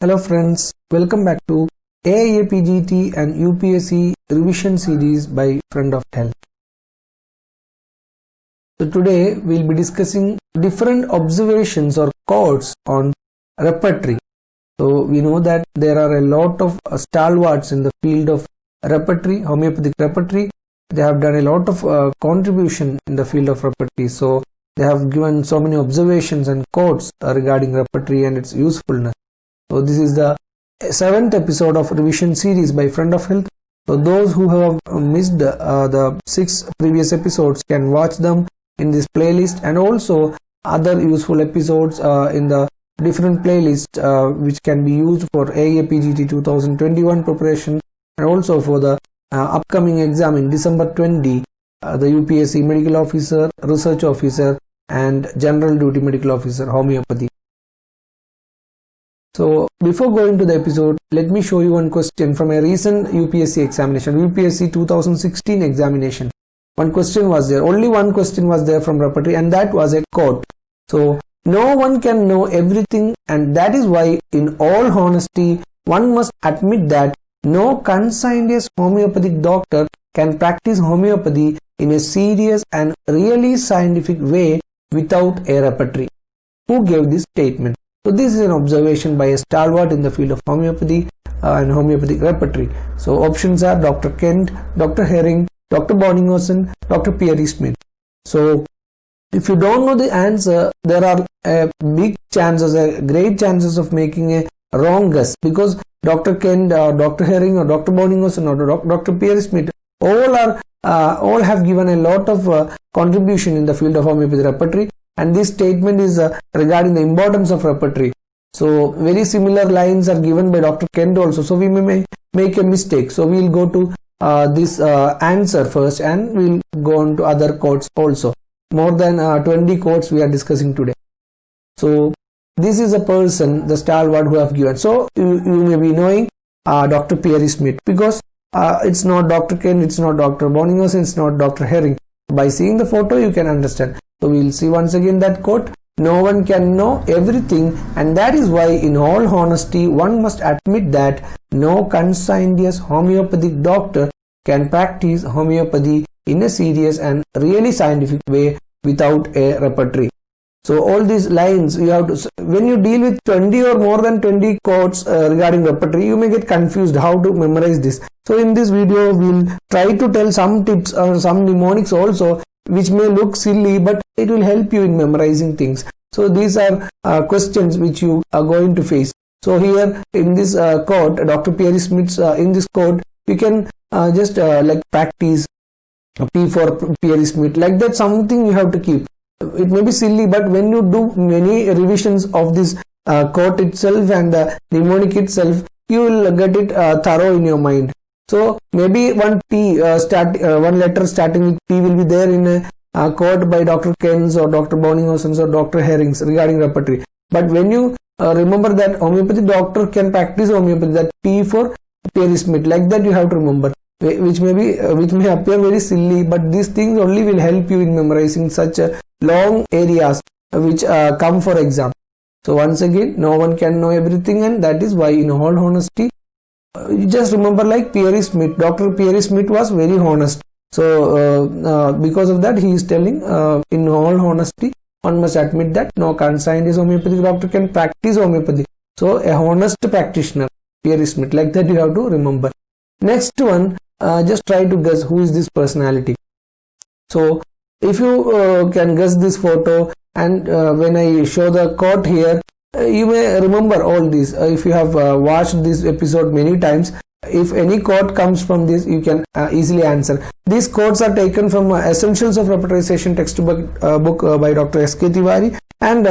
Hello friends, welcome back to AIAPGT and UPSC revision series by Friend of Health. So today we'll be discussing different observations or quotes on repertory. So we know that there are a lot of stalwarts in the field of repertory, homeopathic repertory. They have done a lot of contribution in the field of repertory. So they have given so many observations and quotes regarding repertory and its usefulness. So this is the 7th episode of revision series by Friend of Health. So those who have missed the 6 previous episodes can watch them in this playlist, and also other useful episodes in the different playlists which can be used for AIAPGT 2021 preparation, and also for the upcoming exam in December 20, the UPSC Medical Officer, Research Officer and General Duty Medical Officer, Homeopathy. So before going to the episode, let me show you one question from a recent UPSC examination, UPSC 2016 examination. One question was there, only one question was there from repertory, and that was a quote. So no one can know everything, and that is why in all honesty one must admit that no conscientious homeopathic doctor can practice homeopathy in a serious and really scientific way without a repertory. Who gave this statement? So this is an observation by a stalwart in the field of homeopathy and homeopathic repertory. So options are Dr. Kent, Dr. Herring, Dr. Bonninghausen, Dr. Pierre Smith. So if you don't know the answer, there are great chances of making a wrong guess, because Dr. Kent or Dr. Herring or Dr. Bonninghausen or Dr. Pierre Smith all have given a lot of contribution in the field of homeopathy repertory. And this statement is regarding the importance of repertory. So very similar lines are given by Dr. Kent also. So we may make a mistake. So we will go to this answer first, and we will go on to other quotes also. More than 20 quotes we are discussing today. So this is a person, the stalwart, who have given. So you may be knowing Dr. Pierre Smith, because it's not Dr. Kent, it's not Dr. Bonninghausen, it's not Dr. Herring. By seeing the photo you can understand. So we will see once again that quote: no one can know everything, and that is why in all honesty one must admit that no conscientious homeopathic doctor can practice homeopathy in a serious and really scientific way without a repertory. So all these lines you have to, when you deal with 20 or more than 20 quotes regarding repertory, you may get confused how to memorize this. So in this video we will try to tell some tips or some mnemonics also, which may look silly, but it will help you in memorizing things. So these are questions which you are going to face. So here in this quote, Dr. Pierre Smith's in this quote, you can just like practice P for Pierre Smith, like that. Something you have to keep. It may be silly, but when you do many revisions of this quote itself and the mnemonic itself, you will get it thorough in your mind. So maybe one one letter starting with P will be there in a quote by Dr. Kent's or Dr. Bonninghausen's or Dr. Herring's regarding repertory. But when you remember that homeopathy doctor can practice homeopathy, that P for Pierre Smith, like that you have to remember, which may appear very silly, but these things only will help you in memorizing such long areas which come for exam. So once again, no one can know everything, and that is why in all honesty, you just remember like Pierre Smith. Dr. Pierre Smith was very honest. So because of that he is telling in all honesty one must admit that no conscientious homeopathic doctor can practice homeopathy. So a honest practitioner, Pierre Smith, like that you have to remember. Next one, just try to guess who is this personality. So if you can guess this photo, and when I show the quote here, you may remember all these. If you have watched this episode many times, if any quote comes from this, you can easily answer. These quotes are taken from Essentials of Repertorization textbook book by Dr. Esketiwari, and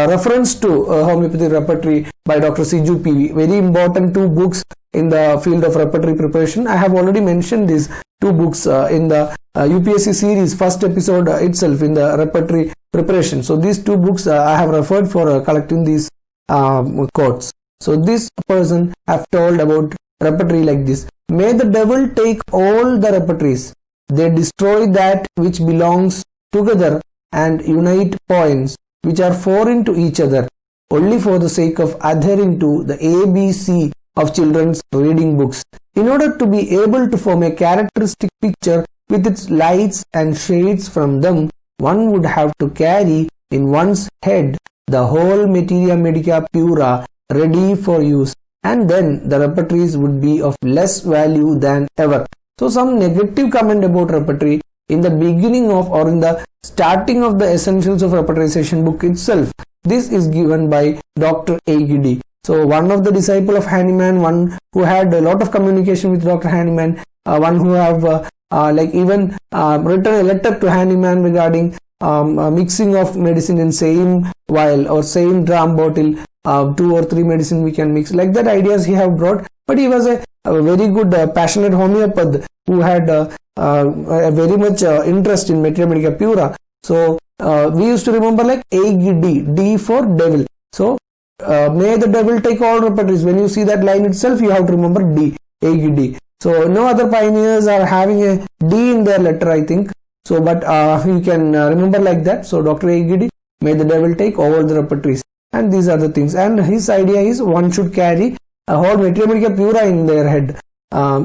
reference to Homeopathy Repertory by Dr. Siju PV. Very important 2 books in the field of repertory preparation. I have already mentioned these 2 books in the UPSC series first episode itself in the repertory preparation. So these 2 books I have referred for collecting these quotes. So this person have told about repertory like this: may the devil take all the repertories, they destroy that which belongs together and unite points which are foreign to each other. only for the sake of adhering to the ABC of children's reading books. In order to be able to form a characteristic picture with its lights and shades from them, one would have to carry in one's head the whole materia medica pura ready for use, and then the repertories would be of less value than ever. So some negative comment about repertory in the beginning of or in the starting of the Essentials of Repertorization book itself. This is given by Dr. AIAPGET. So one of the disciple of Hahnemann, one who had a lot of communication with Dr. Hahnemann, one who have written a letter to Hahnemann regarding mixing of medicine in same vial or same dram bottle, 2 or 3 medicine we can mix, like that ideas he have brought. But he was a very good passionate homeopath who had a very much interest in materia medica pura. So we used to remember like AIAPGET, D for devil. So may the devil take all repertories. When you see that line itself, you have to remember D, AIAPGET. So no other pioneers are having a D in their letter, I think. So but you can remember like that. So Dr. AIAPGET, may the devil take all the repertories. And these are the things. And his idea is one should carry a whole materia medica pura in their head.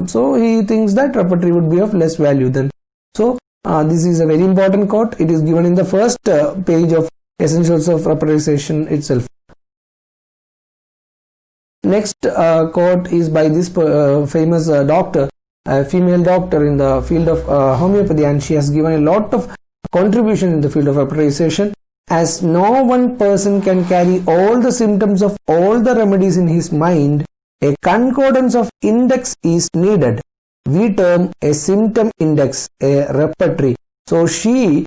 So he thinks that repertory would be of less value then. So this is a very important quote. It is given in the first page of Essentials of Repertorization itself. Next quote is by this famous doctor, a female doctor in the field of homeopathy, and she has given a lot of contribution in the field of repertorization. As no one person can carry all the symptoms of all the remedies in his mind, a concordance of index is needed. We term a symptom index a repertory. So you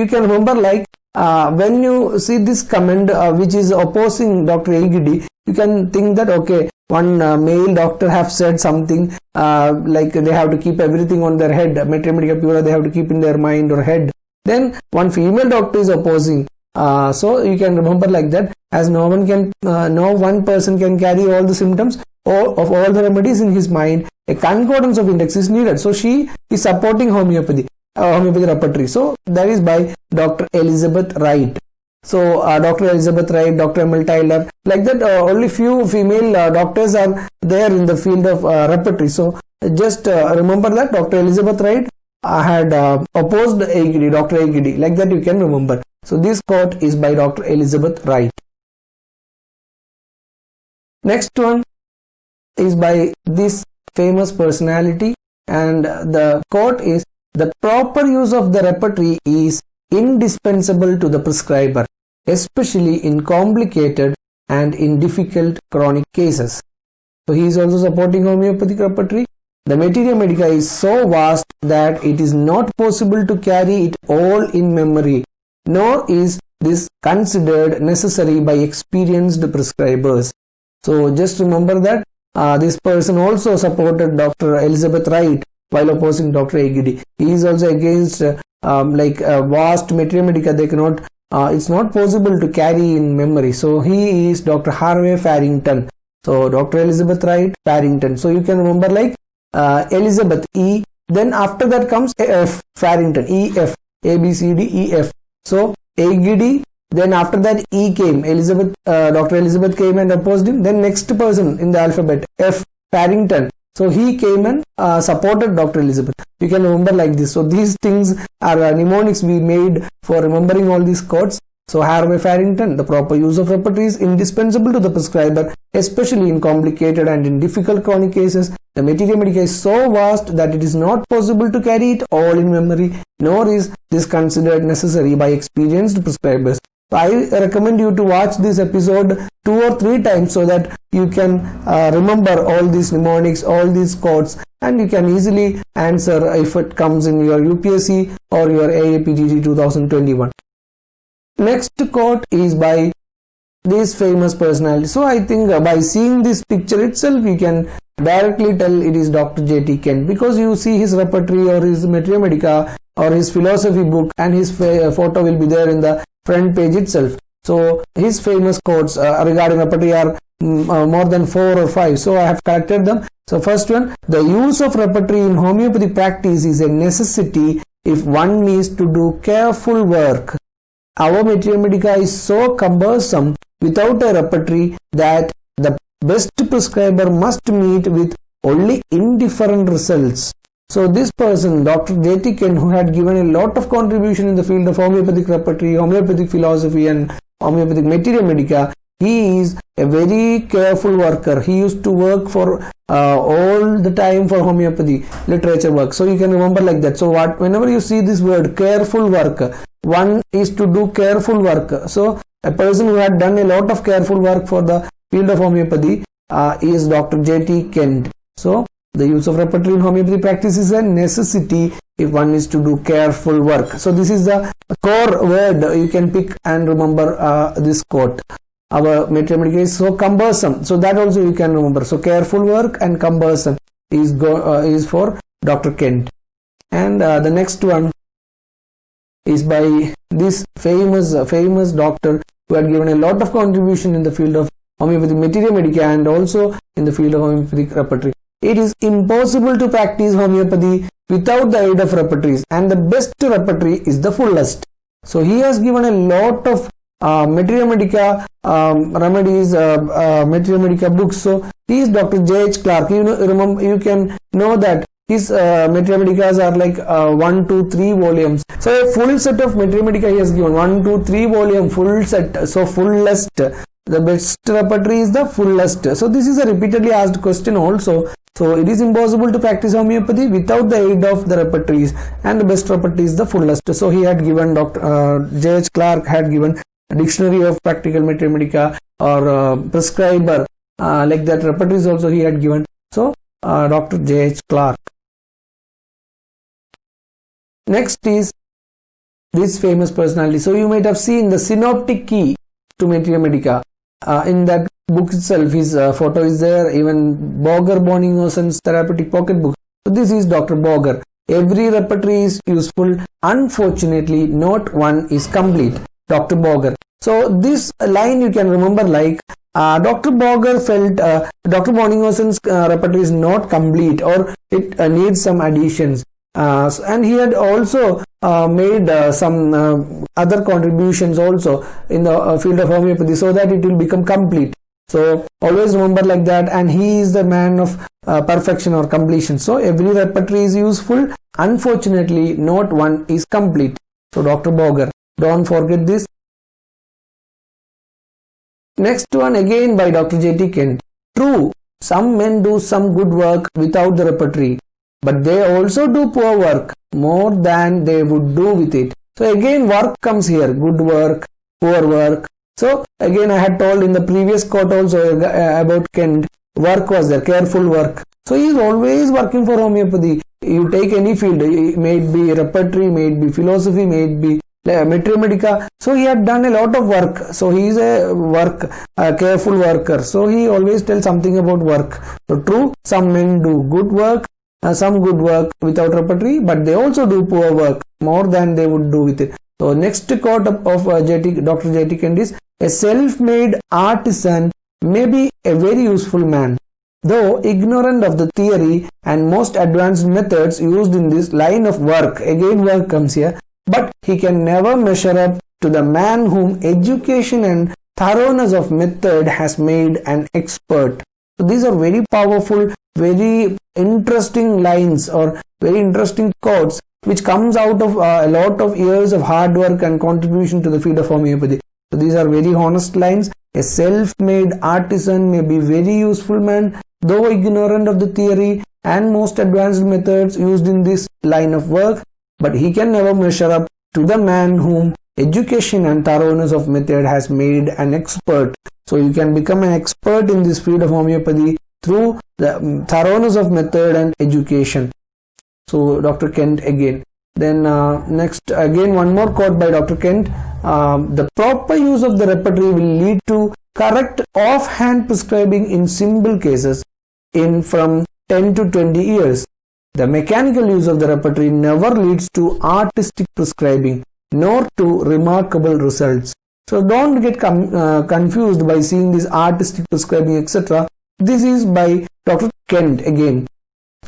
can remember like when you see this comment which is opposing Dr. AIAPGET, you can think that okay, one male doctor have said something like they have to keep everything on their head, materia medica pura they have to keep in their mind or head. Then one female doctor is opposing. So you can remember like that, as no one person can carry all the symptoms of all the remedies in his mind, a concordance of index is needed. So she is supporting homeopathy repertory. So that is by Dr. Elizabeth Wright. So Dr. Elizabeth Wright, Dr. M.L. Tyler, like that only few female doctors are there in the field of repertory. So just remember that Dr. Elizabeth Wright had opposed AIAPGET, Dr. AIAPGET, like that you can remember. So this quote is by Dr. Elizabeth Wright. Next one is by this famous personality, and the quote is, the proper use of the repertory is indispensable to the prescriber, especially in complicated and in difficult chronic cases. So he is also supporting homeopathic repertory. The materia medica is so vast that it is not possible to carry it all in memory, nor is this considered necessary by experienced prescribers. So just remember that this person also supported Dr. Elizabeth Wright while opposing Dr. AIAPGET. He is also against vast materia medica. They cannot. It's not possible to carry in memory. So he is Dr. Harvey Farrington. So Dr. Elizabeth Wright, Farrington. So you can remember like Elizabeth E. Then after that comes F, Farrington, E F, A B C D E F. So AIAPGET. Then after that E came, Dr. Elizabeth came and opposed him. Then next person in the alphabet, F, Farrington. So he came and supported Dr. Elizabeth. You can remember like this. So these things are mnemonics we made for remembering all these quotes. So Harvey Farrington, the proper use of repertory is indispensable to the prescriber, especially in complicated and in difficult chronic cases. The materia medica is so vast that it is not possible to carry it all in memory, nor is this considered necessary by experienced prescribers. So I recommend you to watch this episode 2 or 3 times so that you can remember all these mnemonics, all these quotes, and you can easily answer if it comes in your UPSC or your AIAPGET 2021. Next quote is by this famous personality. So I think by seeing this picture itself, you can directly tell it is Dr. J.T. Kent, because you see his repertory or his materia medica or his philosophy book, and his photo will be there in the front page itself. So his famous quotes regarding repertory are more than 4 or 5. So I have collected them. So first one, the use of repertory in homeopathy practice is a necessity if one needs to do careful work. Our materia medica is so cumbersome without a repertory that the best prescriber must meet with only indifferent results. So this person, Dr. J.T. Kent, who had given a lot of contribution in the field of homeopathic repertory, homeopathic philosophy and homeopathic materia medica, he is a very careful worker. He used to work for all the time for homeopathy literature work. So you can remember like that. So whenever you see this word careful work, one is to do careful work. So a person who had done a lot of careful work for the field of homeopathy is Dr. J.T. Kent. So the use of repertory in homeopathy practice is a necessity if one is to do careful work. So this is the core word you can pick and remember this quote. Our materia medica is so cumbersome, so that also you can remember. So careful work and cumbersome is for Dr. Kent. And the next one is by this famous doctor who had given a lot of contribution in the field of homeopathic materia medica and also in the field of homeopathic repertory. It is impossible to practice homeopathy without the aid of repertories, and the best repertory is the fullest. So he has given a lot of materia medica remedies, materia medica books. So he is Dr. J.H. Clark. You can know that his materia medicas are like 1, 2, 3 volumes. So a full set of materia medica he has given, 1, 2, 3 volume full set. So fullest, the best repertory is the fullest. So this is a repeatedly asked question also. So it is impossible to practice homeopathy without the aid of the repertories, and the best repertory is the fullest. So he had given, Dr. J.H. Clark had given a dictionary of practical materia medica or prescriber, like that repertories also he had given. So Dr. J.H. Clark. Next is this famous personality. So you might have seen the synoptic key to materia medica. In that book itself, his photo is there. Even Bogger Bonninghausen's therapeutic pocket book. So this is Dr. Bogger. Every repertory is useful. Unfortunately, not one is complete. Dr. Bogger. So this line you can remember like Dr. Bogger felt Dr. Bonninghausen's repertory is not complete, or it needs some additions. And he had also made some other contributions also in the field of homeopathy, so that it will become complete. So always remember like that, and he is the man of perfection or completion. So every repertory is useful. Unfortunately, not one is complete. So Dr. Bogger, don't forget this. Next one again by Dr. J.T. Kent. True, some men do some good work without the repertory, but they also do poor work more than they would do with it. So again work comes here, good work, poor work. So again I had told in the previous quote also about Kent, work was there, careful work. So he is always working for homeopathy. You take any field, it may be repertory, may it be philosophy, may it be materia medica. So he had done a lot of work. So he is a careful worker. So he always tells something about work. So true, some men do good work, some good work without repertory, but they also do poor work more than they would do with it. So next quote of Dr. J.T. Kent is, a self-made artisan may be a very useful man, though ignorant of the theory and most advanced methods used in this line of work. Again work comes here, but he can never measure up to the man whom education and thoroughness of method has made an expert. So these are very powerful, very interesting lines or very interesting quotes which comes out of a lot of years of hard work and contribution to the field of homeopathy. So these are very honest lines. A self-made artisan may be very useful man, though ignorant of the theory and most advanced methods used in this line of work, but he can never measure up to the man whom education and thoroughness of method has made an expert. So you can become an expert in this field of homeopathy through the thoroughness of method and education. So Dr. Kent again. Then next again one more quote by Dr. Kent. The proper use of the repertory will lead to correct offhand prescribing in simple cases in from 10 to 20 years. The mechanical use of the repertory never leads to artistic prescribing nor to remarkable results. So don't get confused by seeing this artistic prescribing etc. This is by Dr. Kent again.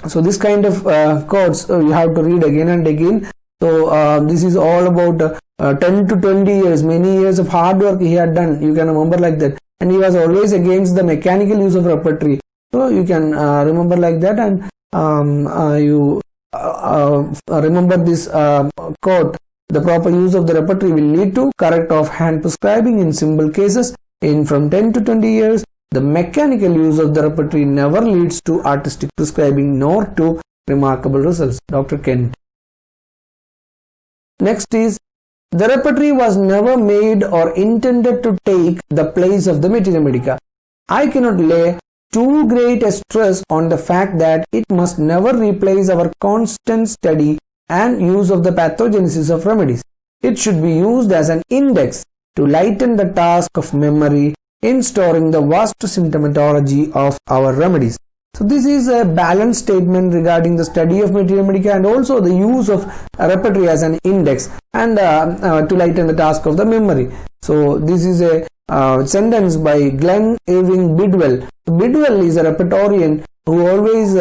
So this kind of quotes you have to read again and again. So this is all about 10 to 20 years, many years of hard work he had done. You can remember like that. And he was always against the mechanical use of repertory. So you can remember like that, and you remember this quote: the proper use of the repertory will lead to correct offhand prescribing in simple cases. In from 10 to 20 years, the mechanical use of the repertory never leads to artistic prescribing nor to remarkable results. Dr. Kent. Next is, the repertory was never made or intended to take the place of the materia medica. I cannot lay too great a stress on the fact that it must never replace our constant study and use of the pathogenesis of remedies. It should be used as an index to lighten the task of memory in storing the vast symptomatology of our remedies. So this is a balanced statement regarding the study of materia medica and also the use of repertory as an index and to lighten the task of the memory. So this is a sentence by Glenn E Bidwell. Bidwell is a repertorian who always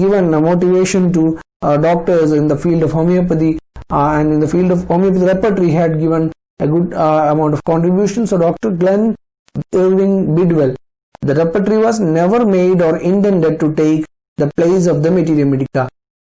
given a motivation to doctors in the field of homeopathy, and in the field of homeopathy repertory had given a good amount of contribution. So Dr. Glenn E Bidwell, the repertory was never made or intended to take the place of the materia medica.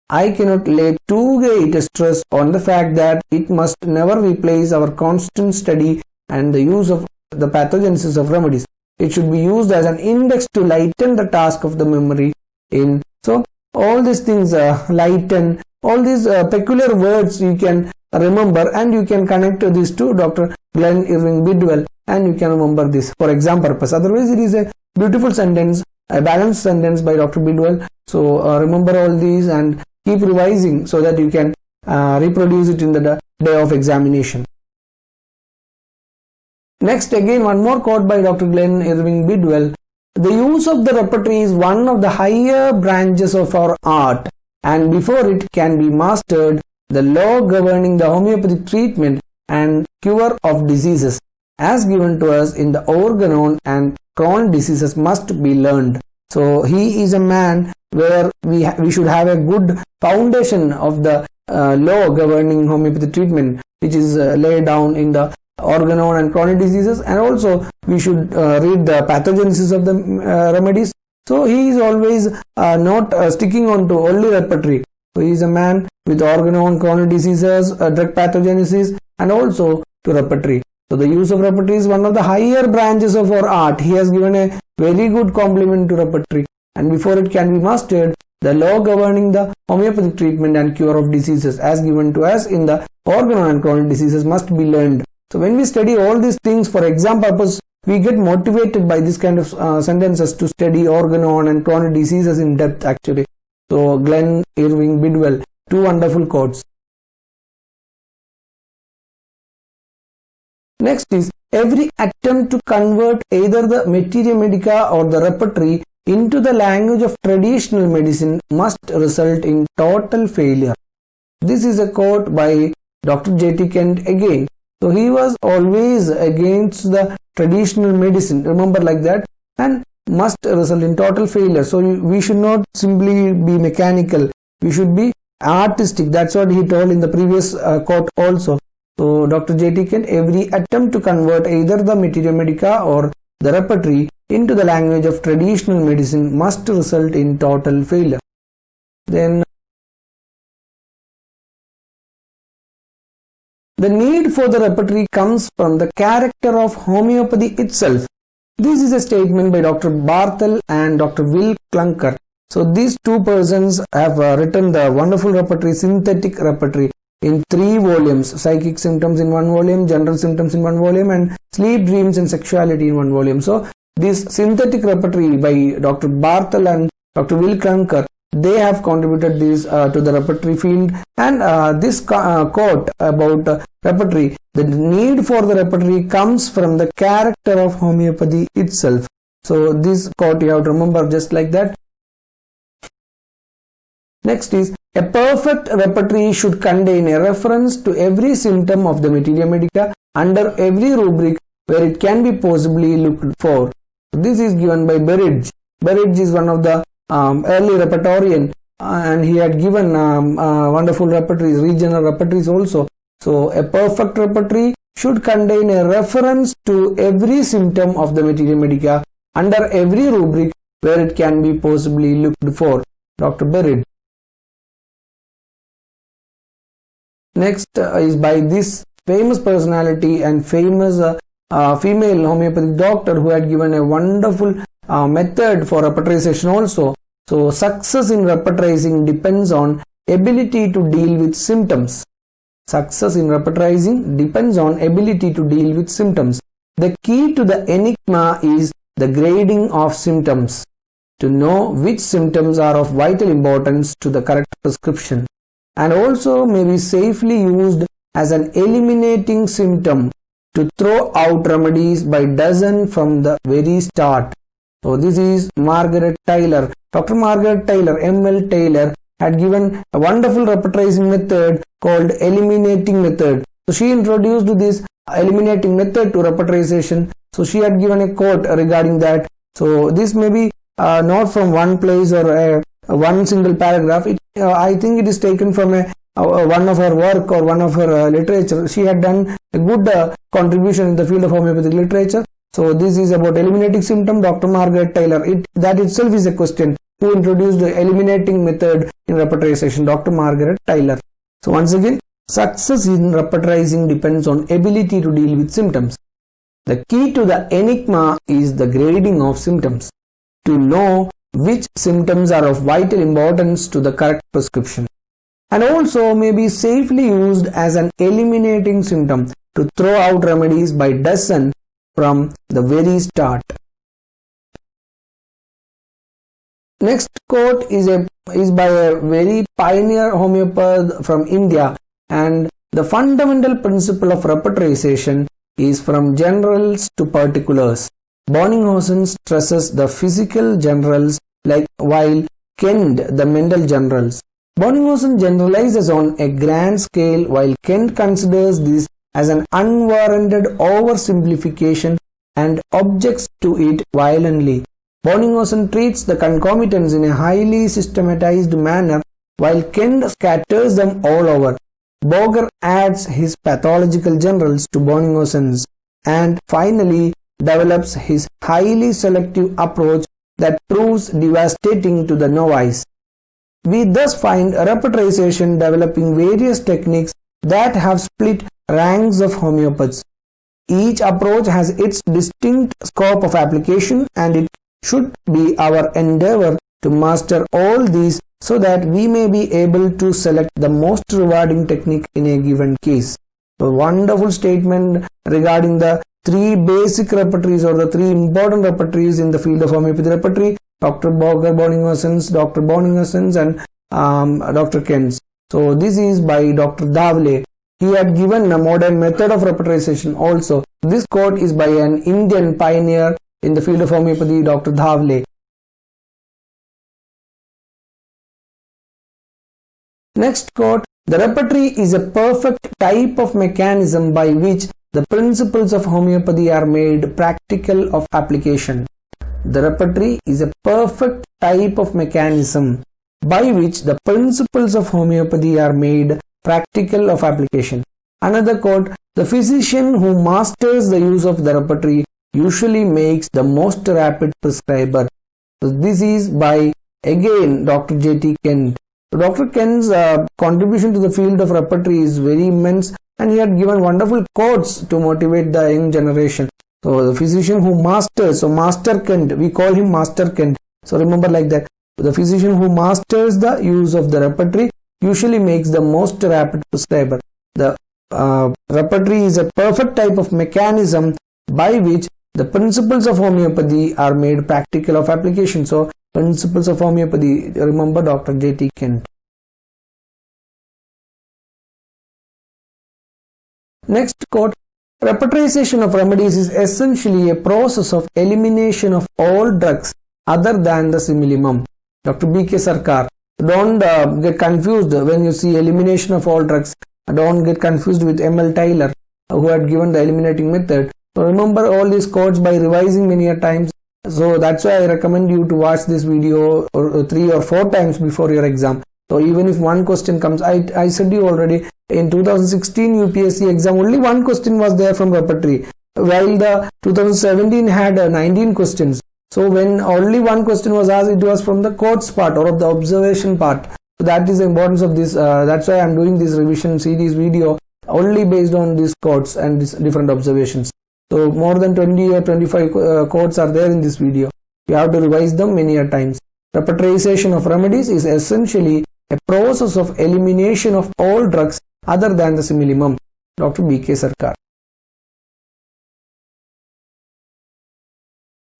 I cannot lay too great a stress on the fact that it must never replace our constant study and the use of the pathogenesis of remedies. It should be used as an index to lighten the task of the memory in. So all these things, lighten, all these peculiar words you can remember, and you can connect this to Dr. Glenn E Bidwell, and you can remember this for exam purpose. Otherwise, it is a beautiful sentence, a balanced sentence by Dr. Bidwell. So remember all these and keep revising so that you can reproduce it in the day of examination. Next, again, one more quote by Dr. Glenn E Bidwell. The use of the repertory is one of the higher branches of our art, and before it can be mastered, the law governing the homeopathic treatment and cure of diseases, as given to us in the organon and chronic diseases, must be learned. So he is a man where we should have a good foundation of the law governing homeopathic treatment, which is laid down in the organon and chronic diseases, and also we should read the pathogenesis of the remedies. So he is always not sticking on to only repertory. So he is a man with organon, chronic diseases, drug pathogenesis, and also to repertory. So the use of repertory is one of the higher branches of our art. He has given a very good compliment to repertory, and before it can be mastered, the law governing the homeopathic treatment and cure of diseases, as given to us in the organon and chronic diseases, must be learned. So when we study all these things for exam purpose, we get motivated by this kind of sentences to study organon and chronic diseases in depth actually. So Glenn E Bidwell, two wonderful quotes. Next is, every attempt to convert either the materia medica or the repertory into the language of traditional medicine must result in total failure. This is a quote by Dr. J.T. Kent again. So he was always against the traditional medicine, remember like that, and must result in total failure. So we should not simply be mechanical, we should be artistic. That's what he told in the previous quote also. So Dr. J.T. Kent, every attempt to convert either the materia medica or the repertory into the language of traditional medicine must result in total failure. Then the need for the repertory comes from the character of homeopathy itself. This is a statement by Dr. Barthel and Dr. Will Clunker. So these two persons have written the wonderful repertory, synthetic repertory, in 3 volumes. Psychic symptoms in 1 volume, general symptoms in 1 volume, and sleep, dreams and sexuality in 1 volume. So this synthetic repertory by Dr. Barthel and Dr. Will Clunker, they have contributed this to the repertory field, and this quote about repertory, the need for the repertory comes from the character of homeopathy itself. So this quote you have to remember just like that. Next is, a perfect repertory should contain a reference to every symptom of the materia medica under every rubric where it can be possibly looked for. This is given by BOERICKE. BOERICKE is one of the early repertorian and he had given wonderful repertories, regional repertories also. So a perfect repertory should contain a reference to every symptom of the materia medica under every rubric where it can be possibly looked for. Dr. Buried. Next is by this famous personality and famous female homeopathic doctor who had given a wonderful method for repertorization also. So success in repertorizing depends on ability to deal with symptoms. Success in repertorizing depends on ability to deal with symptoms. The key to the enigma is the grading of symptoms, to know which symptoms are of vital importance to the correct prescription, and also may be safely used as an eliminating symptom to throw out remedies by dozen from the very start. So this is Margaret Taylor. Dr. Margaret Taylor, M.L. Taylor, had given a wonderful repertorizing method called eliminating method. So she introduced this eliminating method to repertorization. So she had given a quote regarding that. So this may be not from one place or one single paragraph. I think it is taken from one of her work or one of her literature. She had done a good contribution in the field of homeopathic literature. So this is about eliminating symptom, Dr. Margaret Taylor. That itself is a question. Who introduced the eliminating method in repertorization? Dr. Margaret Taylor. So once again, success in repertorizing depends on ability to deal with symptoms. The key to the enigma is the grading of symptoms, to know which symptoms are of vital importance to the correct prescription, and also may be safely used as an eliminating symptom to throw out remedies by dozen from the very start. Next quote is by a very pioneer homeopath from India, and the fundamental principle of repertorization is from generals to particulars. Bonninghausen stresses the physical generals while Kent the mental generals. Bonninghausen generalizes on a grand scale while Kent considers this as an unwarranted oversimplification and objects to it violently. Bonninghausen treats the concomitants in a highly systematized manner while Kent scatters them all over. Bogger adds his pathological generals to Bonninghausen's and finally develops his highly selective approach that proves devastating to the novice. We thus find repertorization developing various techniques that have split ranks of homeopaths. Each approach has its distinct scope of application, and it should be our endeavor to master all these so that we may be able to select the most rewarding technique in a given case. A wonderful statement regarding the three basic repertories or the three important repertories in the field of homeopathy repertory: Dr. Bogger Bonninghausen's, Dr. Bonninghausen's, and Dr. Kent's. So this is by Dr. Davle. He had given a modern method of repertorization also. This quote is by an Indian pioneer in the field of homeopathy, Dr. Davle. Next quote: the repertory is a perfect type of mechanism by which the principles of homeopathy are made practical of application. The repertory is a perfect type of mechanism by which the principles of homeopathy are made practical of application. Another quote: the physician who masters the use of the repertory usually makes the most rapid prescriber. So this is by again Dr. J.T. Kent. So Dr. Kent's contribution to the field of repertory is very immense, and he had given wonderful quotes to motivate the young generation. So the physician who masters, so Master Kent, we call him Master Kent. So remember like that. The physician who masters the use of the repertory usually makes the most rapid prescriber. The repertory is a perfect type of mechanism by which the principles of homeopathy are made practical of application. So principles of homeopathy, remember Dr. J.T. Kent. Next quote: repertorization of remedies is essentially a process of elimination of all drugs other than the simillimum. Dr. BK Sarkar. Don't get confused when you see elimination of all drugs. Don't get confused with M.L. Taylor, who had given the eliminating method. So remember all these quotes by revising many a times. So that's why I recommend you to watch this video 3 or 4 times before your exam. So even if one question comes, I said you already, in 2016 UPSC exam only one question was there from repertory, while the 2017 had 19 questions. So when only one question was asked, it was from the quotes part or of the observation part. So that is the importance of this. That's why I am doing this revision series video only based on these quotes and these different observations. So more than 20 or 25 quotes are there in this video. You have to revise them many a times. Repertorization of remedies is essentially a process of elimination of all drugs other than the simillimum. Dr. BK Sarkar.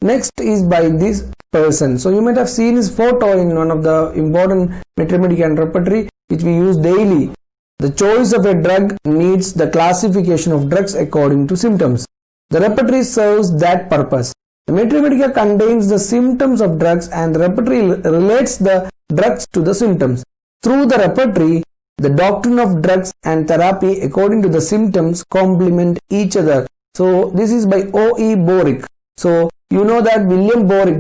Next is by this person. So you might have seen his photo in one of the important Mnemonics and repertory which we use daily. The choice of a drug needs the classification of drugs according to symptoms. The repertory serves that purpose. The Mnemonics contains the symptoms of drugs and the repertory relates the drugs to the symptoms. Through the repertory, the doctrine of drugs and therapy according to the symptoms complement each other. So this is by O.E. BOERICKE. So you know that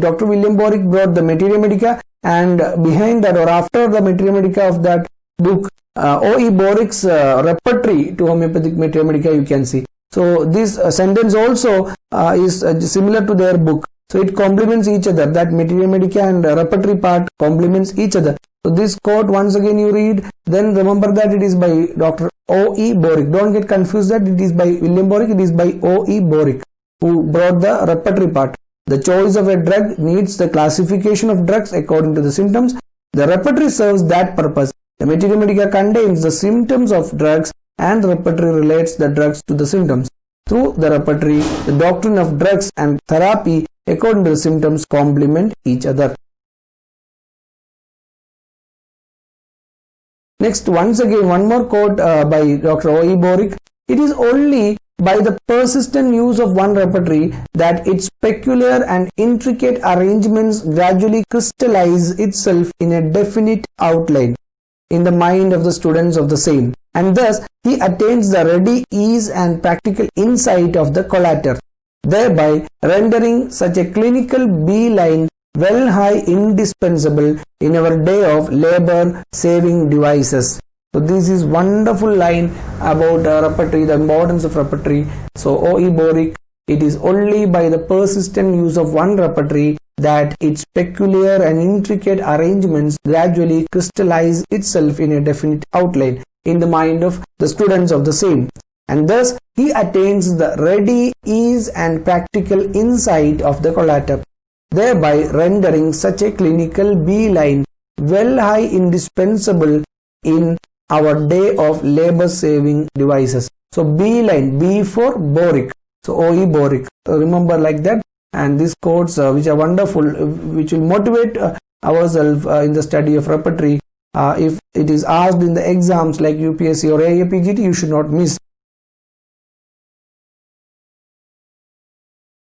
Dr. William BOERICKE brought the Materia Medica, and behind that or after the Materia Medica of that book, O.E. BOERICKE's repertory to homeopathic Materia Medica you can see. So this sentence also is similar to their book. So it complements each other. That Materia Medica and repertory part complements each other. So this quote once again you read, then remember that it is by Dr. O.E. BOERICKE. Don't get confused that it is by William BOERICKE, it is by O.E. BOERICKE who brought the repertory part. The choice of a drug needs the classification of drugs according to the symptoms. The repertory serves that purpose. The Materia Medica contains the symptoms of drugs and the repertory relates the drugs to the symptoms. Through the repertory, the doctrine of drugs and therapy according to the symptoms complement each other. Next, once again, one more quote by Dr. O.E. BOERICKE. It is only by the persistent use of one repertory that its peculiar and intricate arrangements gradually crystallize itself in a definite outline in the mind of the students of the same, and thus he attains the ready ease and practical insight of the collator, thereby rendering such a clinical beeline well high indispensable in our day of labor saving devices. So this is wonderful line about repertory, the importance of repertory. So O.E. BOERICKE, it is only by the persistent use of one repertory that its peculiar and intricate arrangements gradually crystallize itself in a definite outline in the mind of the students of the same, and thus he attains the ready ease and practical insight of the collator, thereby rendering such a clinical beeline well high indispensable in our day of labor saving devices. So beeline, B for BOERICKE. So O.E. BOERICKE, remember like that. And these quotes which are wonderful, which will motivate ourselves in the study of repertory. If it is asked in the exams like UPSC or AIAPGET, you should not miss.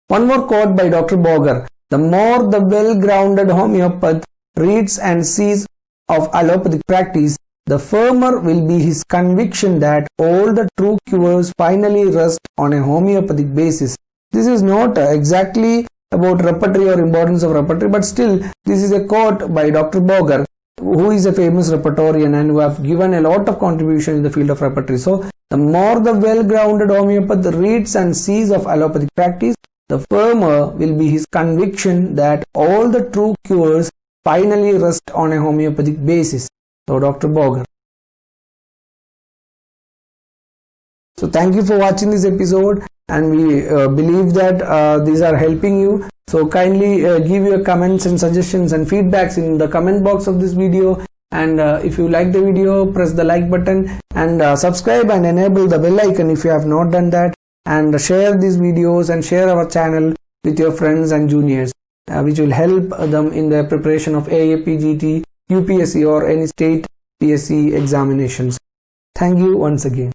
One more quote by Dr. Bogger. The more the well-grounded homeopath reads and sees of allopathic practice, the firmer will be his conviction that all the true cures finally rest on a homeopathic basis. This is not exactly about repertory or importance of repertory, but still this is a quote by Dr. Bogger, who is a famous repertorian and who have given a lot of contribution in the field of repertory. So the more the well-grounded homeopath reads and sees of allopathic practice, the firmer will be his conviction that all the true cures finally rest on a homeopathic basis. So Dr. Bogger. So thank you for watching this episode, and we believe that these are helping you. So kindly give your comments and suggestions and feedbacks in the comment box of this video, and if you like the video, press the like button and subscribe and enable the bell icon if you have not done that, and share these videos and share our channel with your friends and juniors, which will help them in the preparation of AIAPGET, UPSC or any state PSC examinations. Thank you once again.